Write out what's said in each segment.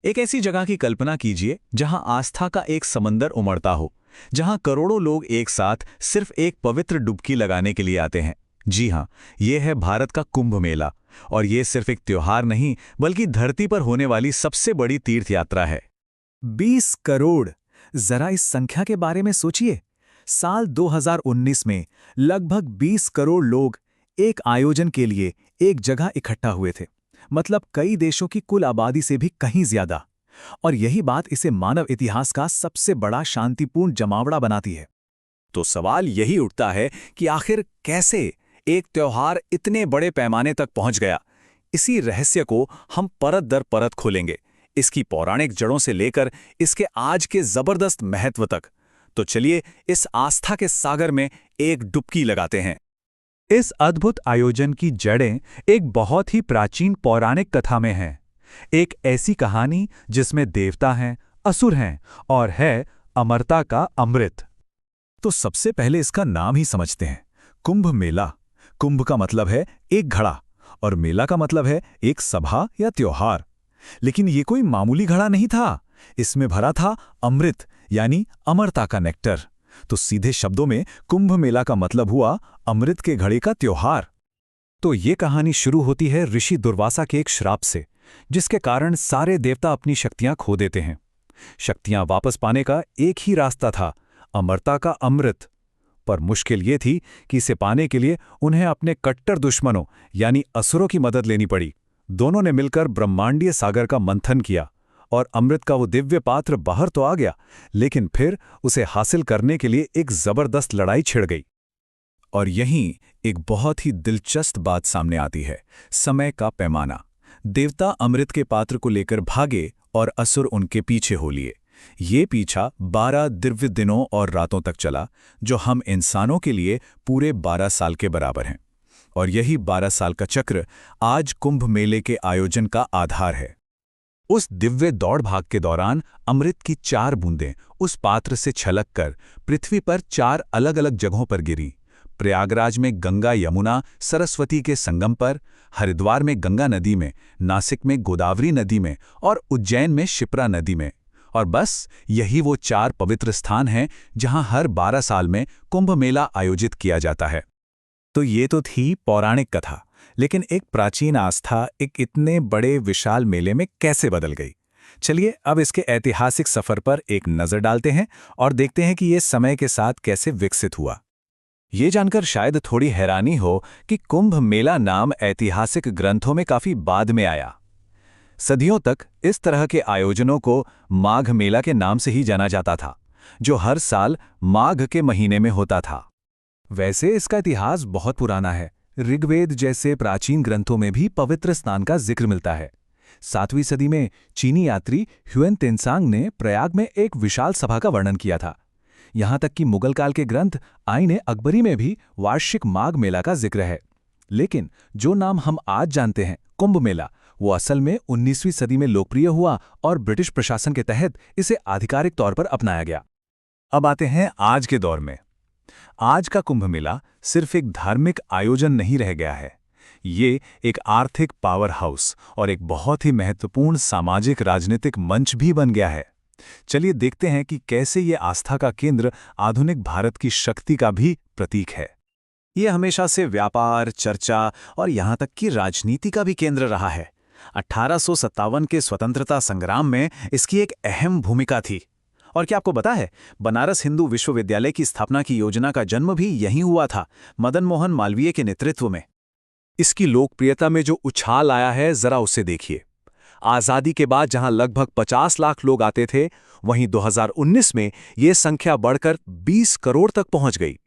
एक ऐसी जगह की कल्पना कीजिए जहां आस्था का एक समंदर उमड़ता हो, जहां करोड़ों लोग एक साथ सिर्फ एक पवित्र डुबकी लगाने के लिए आते हैं। जी हां, ये है भारत का कुंभ मेला। और ये सिर्फ एक त्योहार नहीं, बल्कि धरती पर होने वाली सबसे बड़ी तीर्थ यात्रा है। 20 करोड़। जरा इस संख्या के बारे में सोचिए। साल 2019 में लगभग 20 करोड़ लोग एक आयोजन के लिए एक जगह इकट्ठा हुए थे। मतलब कई देशों की कुल आबादी से भी कहीं ज्यादा। और यही बात इसे मानव इतिहास का सबसे बड़ा शांतिपूर्ण जमावड़ा बनाती है। तो सवाल यही उठता है कि आखिर कैसे एक त्योहार इतने बड़े पैमाने तक पहुंच गया। इसी रहस्य को हम परत दर परत खोलेंगे, इसकी पौराणिक जड़ों से लेकर इसके आज के जबरदस्त महत्व तक। तो चलिए इस आस्था के सागर में एक डुबकी लगाते हैं। इस अद्भुत आयोजन की जड़ें एक बहुत ही प्राचीन पौराणिक कथा में हैं। एक ऐसी कहानी जिसमें देवता हैं, असुर हैं और है अमरता का अमृत। तो सबसे पहले इसका नाम ही समझते हैं, कुंभ मेला। कुंभ का मतलब है एक घड़ा और मेला का मतलब है एक सभा या त्योहार। लेकिन ये कोई मामूली घड़ा नहीं था, इसमें भरा था अमृत यानी अमरता का नेक्टर। तो सीधे शब्दों में कुंभ मेला का मतलब हुआ अमृत के घड़े का त्योहार। तो ये कहानी शुरू होती है ऋषि दुर्वासा के एक श्राप से, जिसके कारण सारे देवता अपनी शक्तियां खो देते हैं। शक्तियां वापस पाने का एक ही रास्ता था, अमरता का अमृत। पर मुश्किल ये थी कि इसे पाने के लिए उन्हें अपने कट्टर दुश्मनों यानी असुरों की मदद लेनी पड़ी। दोनों ने मिलकर ब्रह्मांडीय सागर का मंथन किया और अमृत का वो दिव्य पात्र बाहर तो आ गया, लेकिन फिर उसे हासिल करने के लिए एक जबरदस्त लड़ाई छिड़ गई। और यहीं एक बहुत ही दिलचस्प बात सामने आती है, समय का पैमाना। देवता अमृत के पात्र को लेकर भागे और असुर उनके पीछे हो लिए। ये पीछा 12 दिव्य दिनों और रातों तक चला, जो हम इंसानों के लिए पूरे 12 साल के बराबर हैं। और यही 12 साल का चक्र आज कुंभ मेले के आयोजन का आधार है। उस दिव्य दौड़ भाग के दौरान अमृत की 4 बूंदें उस पात्र से छलककर पृथ्वी पर 4 अलग-अलग जगहों पर गिरी। प्रयागराज में गंगा यमुना सरस्वती के संगम पर, हरिद्वार में गंगा नदी में, नासिक में गोदावरी नदी में और उज्जैन में शिप्रा नदी में। और बस यही वो 4 पवित्र स्थान हैं जहां हर 12 साल में कुंभ मेला आयोजित किया जाता है। तो ये तो थी पौराणिक कथा, लेकिन एक प्राचीन आस्था एक इतने बड़े विशाल मेले में कैसे बदल गई? चलिए अब इसके ऐतिहासिक सफर पर एक नजर डालते हैं और देखते हैं कि ये समय के साथ कैसे विकसित हुआ। ये जानकर शायद थोड़ी हैरानी हो कि कुंभ मेला नाम ऐतिहासिक ग्रंथों में काफी बाद में आया। सदियों तक इस तरह के आयोजनों को माघ मेला के नाम से ही जाना जाता था, जो हर साल माघ के महीने में होता था। वैसे इसका इतिहास बहुत पुराना है। ऋग्वेद जैसे प्राचीन ग्रंथों में भी पवित्र स्नान का जिक्र मिलता है। 7वीं सदी में चीनी यात्री ह्युएन त्सांग ने प्रयाग में एक विशाल सभा का वर्णन किया था। यहां तक कि मुगल काल के ग्रंथ आईन अकबरी में भी वार्षिक माघ मेला का जिक्र है। लेकिन जो नाम हम आज जानते हैं कुंभ मेला, वो असल में 19वीं सदी में लोकप्रिय हुआ और ब्रिटिश प्रशासन के तहत इसे आधिकारिक तौर पर अपनाया गया। अब आते हैं आज के दौर में। आज का कुंभ मेला सिर्फ एक धार्मिक आयोजन नहीं रह गया है, ये एक आर्थिक पावर हाउस और एक बहुत ही महत्वपूर्ण सामाजिक राजनीतिक मंच भी बन गया है। चलिए देखते हैं कि कैसे ये आस्था का केंद्र आधुनिक भारत की शक्ति का भी प्रतीक है। ये हमेशा से व्यापार, चर्चा और यहाँ तक कि राजनीति का भी केंद्र रहा है। 1857 के स्वतंत्रता संग्राम में इसकी एक अहम भूमिका थी। और क्या आपको पता है, बनारस हिंदू विश्वविद्यालय की स्थापना की योजना का जन्म भी यहीं हुआ था, मदन मोहन मालवीय के नेतृत्व में। इसकी लोकप्रियता में जो उछाल आया है, जरा उसे देखिए। आज़ादी के बाद जहां लगभग 50 लाख लोग आते थे, वहीं 2019 में ये संख्या बढ़कर 20 करोड़ तक पहुंच गई।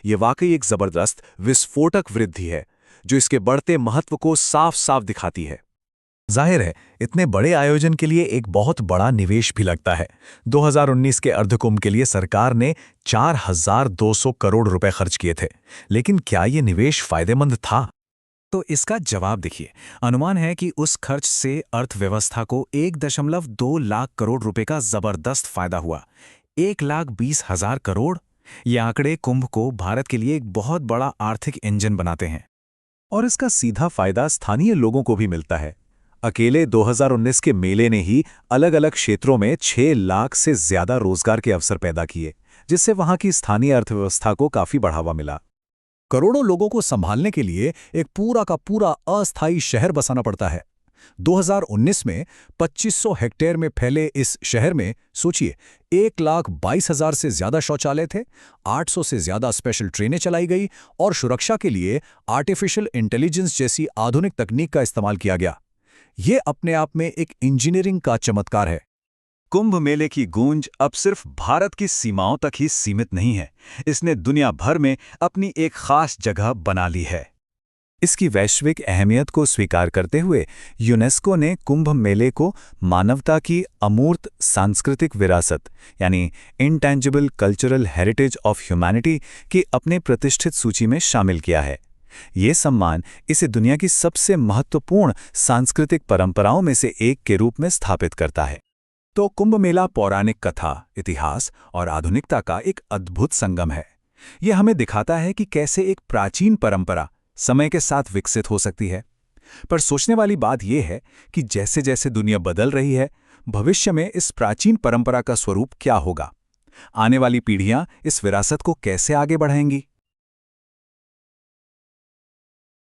ये वाकई एक जबरदस्त विस्फोटक वृद्धि है, जो इसके बढ़ते महत्व को साफ साफ दिखाती है। जाहिर है, इतने बड़े आयोजन के लिए एक बहुत बड़ा निवेश भी लगता है। 2019 के अर्धकुंभ के लिए सरकार ने 4200 करोड़ रुपए खर्च किए थे। लेकिन क्या ये निवेश फायदेमंद था? तो इसका जवाब देखिए। अनुमान है कि उस खर्च से अर्थव्यवस्था को 1.2 लाख करोड़ रुपए का जबरदस्त फायदा हुआ। 1,20,000 करोड़। ये आंकड़े कुंभ को भारत के लिए एक बहुत बड़ा आर्थिक इंजन बनाते हैं। और इसका सीधा फायदा स्थानीय लोगों को भी मिलता है। अकेले 2019 के मेले ने ही अलग-अलग क्षेत्रों में 6 लाख से ज्यादा रोजगार के अवसर पैदा किए, जिससे वहां की स्थानीय अर्थव्यवस्था को काफी बढ़ावा मिला। करोड़ों लोगों को संभालने के लिए एक पूरा का पूरा अस्थायी शहर बसाना पड़ता है। 2019 में 2500 हेक्टेयर में फैले इस शहर में सोचिए 1,22,000 से ज्यादा शौचालय थे, 800 से ज्यादा स्पेशल ट्रेनें चलाई गई और सुरक्षा के लिए आर्टिफिशियल इंटेलिजेंस जैसी आधुनिक तकनीक का इस्तेमाल किया गया। ये अपने आप में एक इंजीनियरिंग का चमत्कार है। कुंभ मेले की गूंज अब सिर्फ भारत की सीमाओं तक ही सीमित नहीं है, इसने दुनिया भर में अपनी एक खास जगह बना ली है। इसकी वैश्विक अहमियत को स्वीकार करते हुए यूनेस्को ने कुंभ मेले को मानवता की अमूर्त सांस्कृतिक विरासत यानी intangible cultural heritage of humanity की अपने प्रतिष्ठित सूची में शामिल किया है। ये सम्मान इसे दुनिया की सबसे महत्वपूर्ण सांस्कृतिक परंपराओं में से एक के रूप में स्थापित करता है। तो कुंभ मेला पौराणिक कथा, इतिहास और आधुनिकता का एक अद्भुत संगम है। यह हमें दिखाता है कि कैसे एक प्राचीन परंपरा समय के साथ विकसित हो सकती है। पर सोचने वाली बात यह है कि जैसे जैसे दुनिया बदल रही है, भविष्य में इस प्राचीन परंपरा का स्वरूप क्या होगा? आने वाली पीढ़ियां इस विरासत को कैसे आगे बढ़ाएंगी?